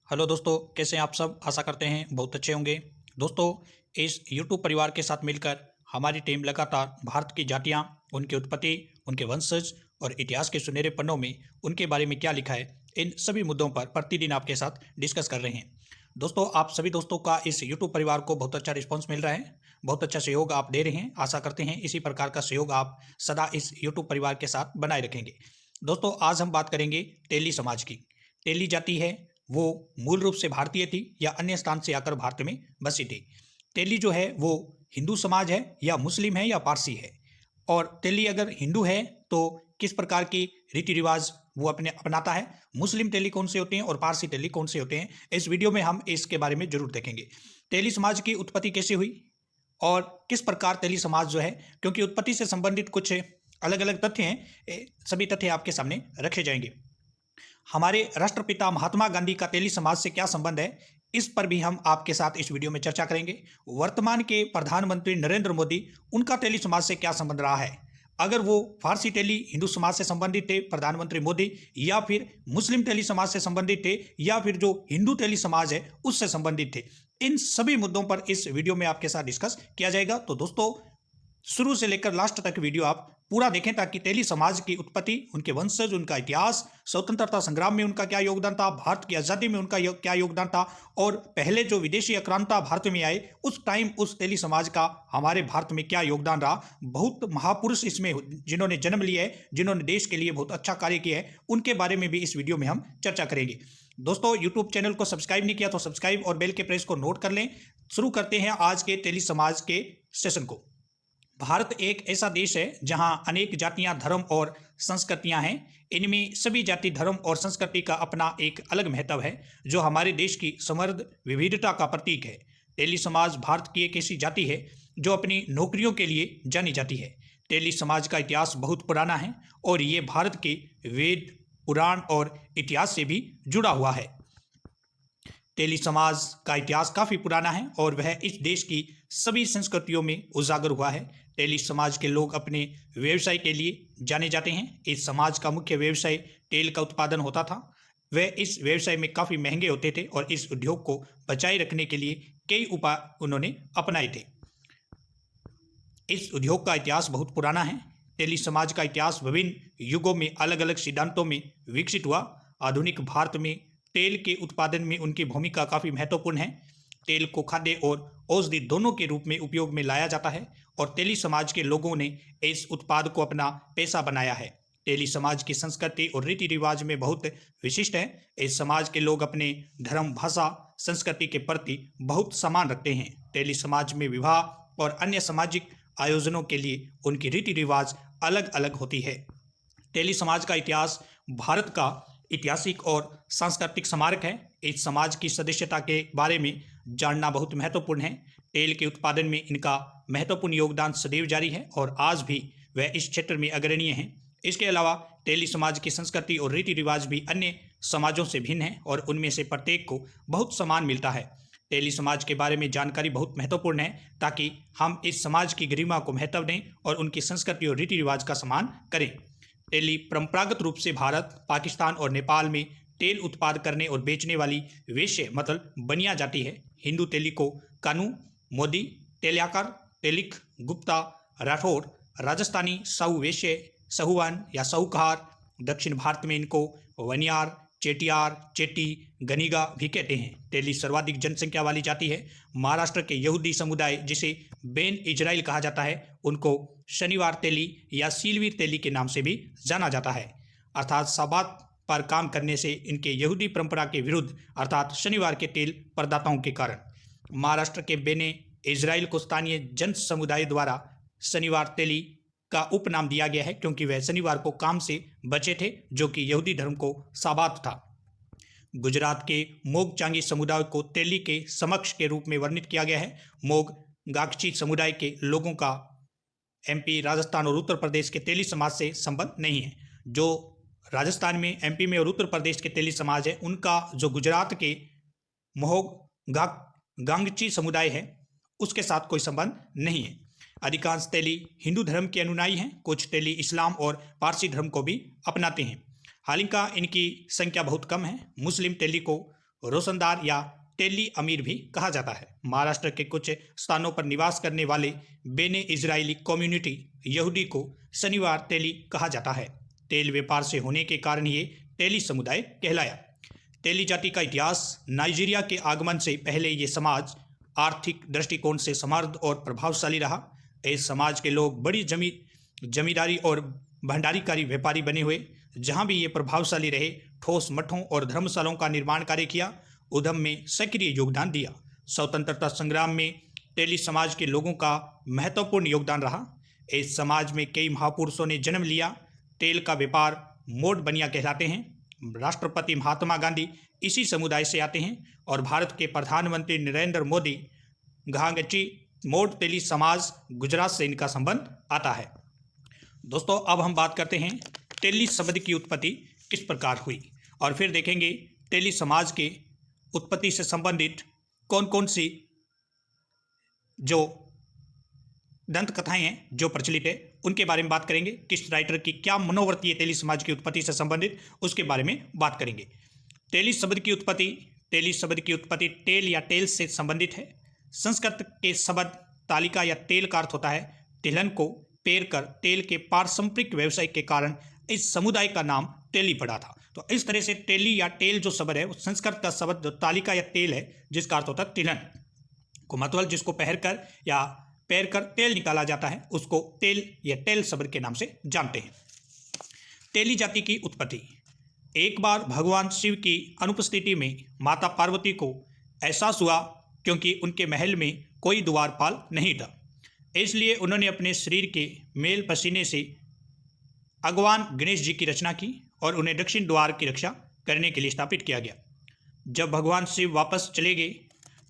Hello दोस्तों, कैसे हैं आप सब। आशा करते हैं बहुत अच्छे होंगे। दोस्तों, इस यूट्यूब परिवार के साथ मिलकर हमारी टीम लगातार भारत की जातियां, उनकी उत्पत्ति, उनके वंशज और इतिहास के सुनहरे पन्नों में उनके बारे में क्या लिखा है, इन सभी मुद्दों पर प्रतिदिन आपके साथ डिस्कस कर रहे हैं। दोस्तों, आप सभी दोस्तों का इस यूट्यूब परिवार को बहुत अच्छा रिस्पॉन्स मिल रहा है, बहुत अच्छा सहयोग आप दे रहे हैं। आशा करते हैं इसी प्रकार का सहयोग आप सदा इस यूट्यूब परिवार के साथ बनाए रखेंगे। दोस्तों, आज हम बात करेंगे तेली समाज की। तेली जाति है वो मूल रूप से भारतीय थी या अन्य स्थान से आकर भारत में बसी थी। तेली जो है वो हिंदू समाज है या मुस्लिम है या पारसी है। और तेली अगर हिंदू है तो किस प्रकार की रीति रिवाज वो अपने अपनाता है, मुस्लिम तेली कौन से होते हैं और पारसी तेली कौन से होते हैं, इस वीडियो में हम इसके बारे में जरूर देखेंगे। तेली समाज की उत्पत्ति कैसे हुई और किस प्रकार तेली समाज जो है, क्योंकि उत्पत्ति से संबंधित कुछ अलग अलग तथ्य हैं, सभी तथ्य आपके सामने रखे जाएंगे। हमारे राष्ट्रपिता महात्मा गांधी का तेली समाज से क्या संबंध है, इस पर भी हम आपके साथ इस वीडियो में चर्चा करेंगे। वर्तमान के प्रधानमंत्री नरेंद्र मोदी, उनका तेली समाज से क्या संबंध रहा है, अगर वो फारसी तेली हिंदू समाज से संबंधित थे प्रधानमंत्री मोदी, या फिर मुस्लिम तेली समाज से संबंधित थे, या फिर जो हिंदू तेली समाज है उससे संबंधित थे। इन सभी मुद्दों पर इस वीडियो में आपके साथ डिस्कस किया जाएगा। तो दोस्तों, शुरू से लेकर लास्ट तक वीडियो आप पूरा देखें ताकि तेली समाज की उत्पत्ति, उनके वंशज, उनका इतिहास, स्वतंत्रता संग्राम में उनका क्या योगदान था, भारत की आज़ादी में उनका क्या योगदान था, और पहले जो विदेशी आक्रांता भारत में आए उस टाइम उस तेली समाज का हमारे भारत में क्या योगदान रहा। बहुत महापुरुष इसमें जिन्होंने जन्म लिया है, जिन्होंने देश के लिए बहुत अच्छा कार्य किया है, उनके बारे में भी इस वीडियो में हम चर्चा करेंगे। दोस्तों, यूट्यूब चैनल को सब्सक्राइब नहीं किया तो सब्सक्राइब और बेल के प्रेस को नोट कर लें। शुरू करते हैं आज के तेली समाज के सेशन को। भारत एक ऐसा देश है जहां अनेक जातियां, धर्म और संस्कृतियां हैं। इनमें सभी जाति, धर्म और संस्कृति का अपना एक अलग महत्व है जो हमारे देश की समृद्ध विविधता का प्रतीक है। तेली समाज भारत की एक ऐसी जाति है जो अपनी नौकरियों के लिए जानी जाती है। तेली समाज का इतिहास बहुत पुराना है और ये भारत के वेद, पुराण और इतिहास से भी जुड़ा हुआ है। तेली समाज का इतिहास काफ़ी पुराना है और वह इस देश की सभी संस्कृतियों में उजागर हुआ है। तेली समाज के लोग अपने व्यवसाय के लिए जाने जाते हैं। इस समाज का मुख्य व्यवसाय तेल का उत्पादन होता था। वह इस व्यवसाय में काफ़ी महंगे होते थे और इस उद्योग को बचाए रखने के लिए कई उपाय उन्होंने अपनाए थे। इस उद्योग का इतिहास बहुत पुराना है। तेली समाज का इतिहास विभिन्न युगों में अलग अलग सिद्धांतों में विकसित हुआ। आधुनिक भारत में तेल के उत्पादन में उनकी भूमिका काफ़ी महत्वपूर्ण है। तेल को खाद्य और औषधि दोनों के रूप में उपयोग में लाया जाता है और तेली समाज के लोगों ने इस उत्पाद को अपना पेशा बनाया है। तेली समाज की संस्कृति और रीति रिवाज में बहुत विशिष्ट है। इस समाज के लोग अपने धर्म, भाषा, संस्कृति के प्रति बहुत सम्मान रखते हैं। तेली समाज में विवाह और अन्य सामाजिक आयोजनों के लिए उनकी रीति रिवाज अलग अलग होती है। तेली समाज का इतिहास भारत का ऐतिहासिक और सांस्कृतिक स्मारक है। इस समाज की सदस्यता के बारे में जानना बहुत महत्वपूर्ण है। तेल के उत्पादन में इनका महत्वपूर्ण योगदान सदैव जारी है और आज भी वह इस क्षेत्र में अग्रणीय हैं। इसके अलावा तेली समाज की संस्कृति और रीति रिवाज भी अन्य समाजों से भिन्न है और उनमें से प्रत्येक को बहुत सम्मान मिलता है। तेली समाज के बारे में जानकारी बहुत महत्वपूर्ण है ताकि हम इस समाज की गरिमा को महत्व दें और उनकी संस्कृति और रीति रिवाज का सम्मान करें। तेली परंपरागत रूप से भारत, पाकिस्तान और नेपाल में तेल उत्पाद करने और बेचने वाली वेश्य मतलब बनिया जाती है। हिंदू तेली को कानू, मोदी, तेलियाकर, तेलिक, गुप्ता, राठौर, राजस्थानी साहू वेश्य, साहूवान या साहूकार, दक्षिण भारत में इनको वनियार, चेटियार, चेटी, गनीगा भी कहते हैं। तेली सर्वाधिक जनसंख्या वाली जाति है। महाराष्ट्र के यहूदी समुदाय, जिसे बेन इजराइल कहा जाता है, उनको शनिवार तेली या सीलवीर तेली के नाम से भी जाना जाता है, अर्थात शब्बात पर काम करने से इनके यहूदी परंपरा के विरुद्ध, अर्थात शनिवार के तेल प्रदाताओं के कारण। महाराष्ट्र के बेने इजराइल को स्थानीय जन समुदाय द्वारा शनिवार तेली का उपनाम दिया गया है क्योंकि वह शनिवार को काम से बचे थे, जो कि यहूदी धर्म को साबात था। गुजरात के मोग चांगी समुदाय को तेली के समक्ष के रूप में वर्णित किया गया है। मोग गागची समुदाय के लोगों का एमपी, राजस्थान और उत्तर प्रदेश के तेली समाज से संबंध नहीं है। जो राजस्थान में, एमपी में और उत्तर प्रदेश के तेली समाज है, उनका जो गुजरात के मोग गांगची समुदाय है उसके साथ कोई संबंध नहीं है। अधिकांश तेली हिंदू धर्म के अनुयायी हैं। कुछ तेली इस्लाम और पारसी धर्म को भी अपनाते हैं। हालांकि इनकी संख्या बहुत कम है। मुस्लिम तेली को रोशनदार या तेली अमीर भी कहा जाता है। महाराष्ट्र के कुछ स्थानों पर निवास करने वाले बेने इजरायली कम्युनिटी यहूदी को शनिवार तेली कहा जाता है। तेल व्यापार से होने के कारण ये तेली समुदाय कहलाया। तेली जाति का इतिहास नाइजीरिया के आगमन से पहले ये समाज आर्थिक दृष्टिकोण से समृद्ध और प्रभावशाली रहा। इस समाज के लोग बड़ी जमींदारी और भंडारीकारी व्यापारी बने हुए। जहाँ भी ये प्रभावशाली रहे, ठोस मठों और धर्मशालाओं का निर्माण कार्य किया, उद्यम में सक्रिय योगदान दिया। स्वतंत्रता संग्राम में तेली समाज के लोगों का महत्वपूर्ण योगदान रहा। इस समाज में कई महापुरुषों ने जन्म लिया। तेल का व्यापार मोड बनिया कहलाते हैं। राष्ट्रपति महात्मा गांधी इसी समुदाय से आते हैं और भारत के प्रधानमंत्री नरेंद्र मोदी घांगची मोड तेली समाज गुजरात से इनका संबंध आता है। दोस्तों, अब हम बात करते हैं तेली शब्द की उत्पत्ति किस प्रकार हुई और फिर देखेंगे तेली समाज के उत्पत्ति से संबंधित कौन कौन सी जो दंत कथाएं हैं जो प्रचलित है उनके बारे में बात करेंगे। किस राइटर की क्या मनोवृत्ति है तेली समाज की उत्पत्ति से संबंधित, उसके बारे में बात करेंगे। तेली शब्द की उत्पत्ति टेल या टेल से संबंधित है। संस्कृत के शब्द तालिका या तेल का अर्थ होता है तिलहन को पेर कर। तेल के पारंपरिक व्यवसाय के कारण इस समुदाय का नाम तेली पड़ा था। तो इस तरह से तेली या टेल जो शब्द है वो संस्कृत का शब्द जो तालिका या तेल है जिसका अर्थ होता है तिलहन को, मतलब जिसको पहर कर या पैर कर तेल निकाला जाता है, उसको तेल या टेल शब्द के नाम से जानते हैं। तेली जाति की उत्पत्ति। एक बार भगवान शिव की अनुपस्थिति में माता पार्वती को एहसास हुआ क्योंकि उनके महल में कोई द्वारपाल नहीं था, इसलिए उन्होंने अपने शरीर के मेल पसीने से भगवान गणेश जी की रचना की और उन्हें दक्षिण द्वार की रक्षा करने के लिए स्थापित किया गया। जब भगवान शिव वापस चले गए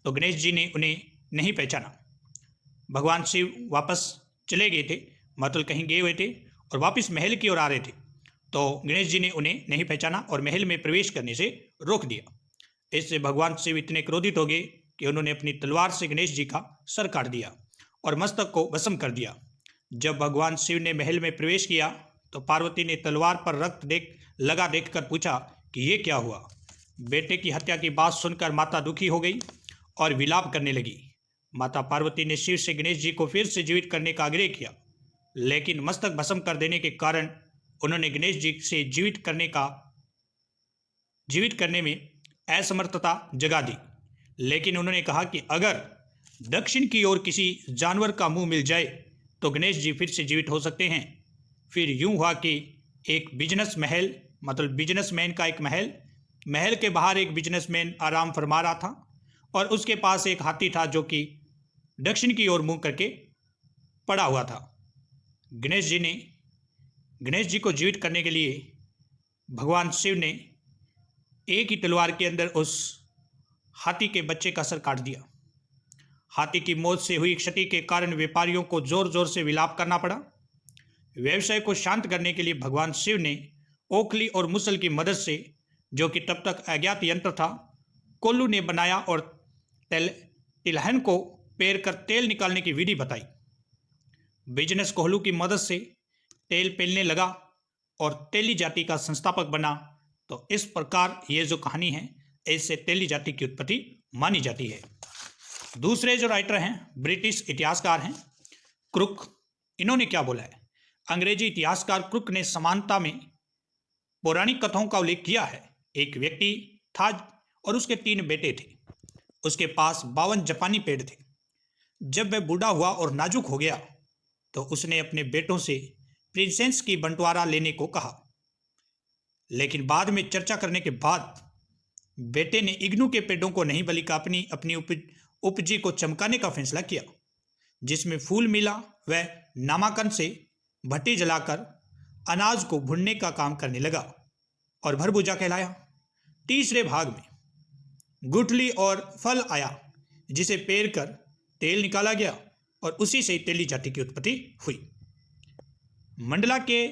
तो गणेश जी ने उन्हें नहीं पहचाना। भगवान शिव वापस चले गए थे, मतलब कहीं गए हुए थे और वापस महल की ओर आ रहे थे, तो गणेश जी ने उन्हें नहीं पहचाना और महल में प्रवेश करने से रोक दिया। इससे भगवान शिव इतने क्रोधित हो गए कि उन्होंने अपनी तलवार से गणेश जी का सर काट दिया और मस्तक को भस्म कर दिया। जब भगवान शिव ने महल में प्रवेश किया तो पार्वती ने तलवार पर रक्त देखकर पूछा कि ये क्या हुआ। बेटे की हत्या की बात सुनकर माता दुखी हो गई और विलाप करने लगी। माता पार्वती ने शिव से गणेश जी को फिर से जीवित करने का आग्रह किया, लेकिन मस्तक भस्म कर देने के कारण उन्होंने गणेश जी से जीवित करने में असमर्थता जगा दी। लेकिन उन्होंने कहा कि अगर दक्षिण की ओर किसी जानवर का मुंह मिल जाए तो गणेश जी फिर से जीवित हो सकते हैं। फिर यूं हुआ कि एक बिजनेसमैन का एक महल के बाहर एक बिजनेसमैन आराम फरमा रहा था और उसके पास एक हाथी था जो कि दक्षिण की ओर मुंह करके पड़ा हुआ था। गणेश जी को जीवित करने के लिए भगवान शिव ने एक ही तलवार के अंदर उस हाथी के बच्चे का सर काट दिया। हाथी की मौत से हुई क्षति के कारण व्यापारियों को जोर जोर से विलाप करना पड़ा। व्यवसाय को शांत करने के लिए भगवान शिव ने ओखली और मुसल की मदद से, जो कि तब तक अज्ञात यंत्र था, कोल्लू ने बनाया और तिलहन को पेर कर तेल निकालने की विधि बताई। बिजनेस कोल्लू की मदद से तेल पेलने लगा और तेली जाति का संस्थापक बना। तो इस प्रकार ये जो कहानी है इससे तेली जाति की उत्पत्ति मानी जाती है। दूसरे जो राइटर हैं ब्रिटिश इतिहासकार हैं क्रुक। इन्होंने क्या बोला है? अंग्रेजी इतिहासकार क्रुक ने समानता में पौराणिक कथाओं का उल्लेख किया है। एक व्यक्ति था और उसके 3 बेटे थे। उसके पास 52 जापानी पेड़ थे। जब वह बूढ़ा हुआ और नाजुक हो गया तो उसने अपने बेटों से प्रिंसेस की बंटवारा लेने को कहा, लेकिन बाद में चर्चा करने के बाद बेटे ने इग्नू के पेड़ों को नहीं बल्कि अपनी उपजी को चमकाने का फैसला किया, जिसमें फूल मिला। वह नामांकन से भट्टी जलाकर अनाज को भूनने का काम करने लगा और भरभुजा कहलाया। तीसरे भाग में गुठली और फल आया, जिसे पेर कर तेल निकाला गया और उसी से तेली जाति की उत्पत्ति हुई। मंडला के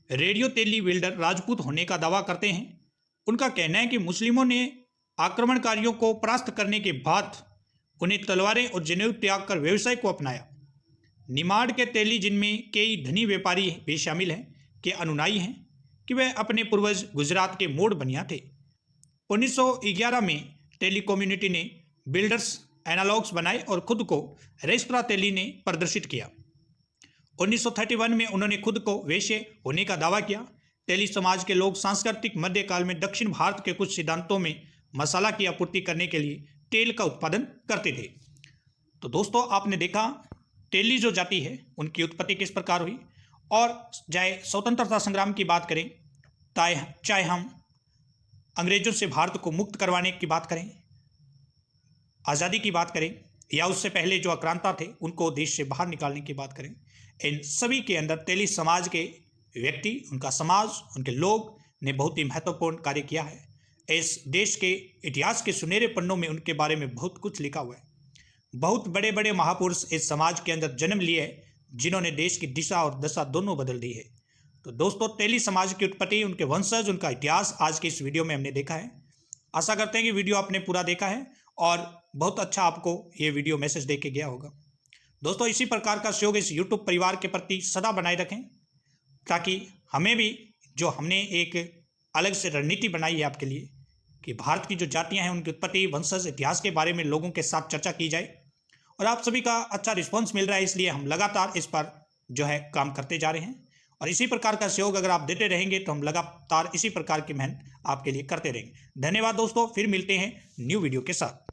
रेडियो तेली विल्डर राजपूत होने का दावा करते हैं। उनका कहना है कि मुस्लिमों ने आक्रमणकारियों को परास्त करने के बाद उन्हें तलवारें और जनेऊ त्याग कर व्यवसाय को अपनाया। निमाड़ के तेली, जिनमें कई धनी व्यापारी भी शामिल हैं, के अनुयायी हैं कि वह अपने पूर्वज गुजरात के मोड़ बनिया थे। 1911 में टेली कम्युनिटी ने बिल्डर्स एनालॉग्स बनाए और खुद को रेस्प्रा टेली ने प्रदर्शित किया। 1931 में उन्होंने खुद को वैश्य होने का दावा किया। टेली समाज के लोग सांस्कृतिक मध्यकाल में दक्षिण भारत के कुछ सिद्धांतों में मसाला की आपूर्ति करने के लिए तेल का उत्पादन करते थे। तो दोस्तों आपने देखा टेली जो जाति है उनकी उत्पत्ति किस प्रकार हुई, और चाहे स्वतंत्रता संग्राम की बात करें, चाहे हम अंग्रेजों से भारत को मुक्त करवाने की बात करें, आज़ादी की बात करें, या उससे पहले जो आक्रांता थे उनको देश से बाहर निकालने की बात करें, इन सभी के अंदर तेली समाज के व्यक्ति, उनका समाज, उनके लोग ने बहुत ही महत्वपूर्ण कार्य किया है। इस देश के इतिहास के सुनहरे पन्नों में उनके बारे में बहुत कुछ लिखा हुआ है। बहुत बड़े बड़े महापुरुष इस समाज के अंदर जन्म लिए हैं, जिन्होंने देश की दिशा और दशा दोनों बदल दी है। तो दोस्तों तेली समाज की उत्पत्ति, उनके वंशज, उनका इतिहास आज की इस वीडियो में हमने देखा है। आशा करते हैं कि वीडियो आपने पूरा देखा है और बहुत अच्छा आपको ये वीडियो मैसेज दे के गया होगा। दोस्तों इसी प्रकार का सहयोग इस यूट्यूब परिवार के प्रति सदा बनाए रखें, ताकि हमें भी जो हमने एक अलग से रणनीति बनाई है आपके लिए कि भारत की जो जातियां हैं उनकी उत्पत्ति, वंशज, इतिहास के बारे में लोगों के साथ चर्चा की जाए, और आप सभी का अच्छा रिस्पॉन्स मिल रहा है, इसलिए हम लगातार इस पर जो है काम करते जा रहे हैं। और इसी प्रकार का सहयोग अगर आप देते रहेंगे तो हम लगातार इसी प्रकार की मेहनत आपके लिए करते रहेंगे। धन्यवाद दोस्तों, फिर मिलते हैं न्यू वीडियो के साथ।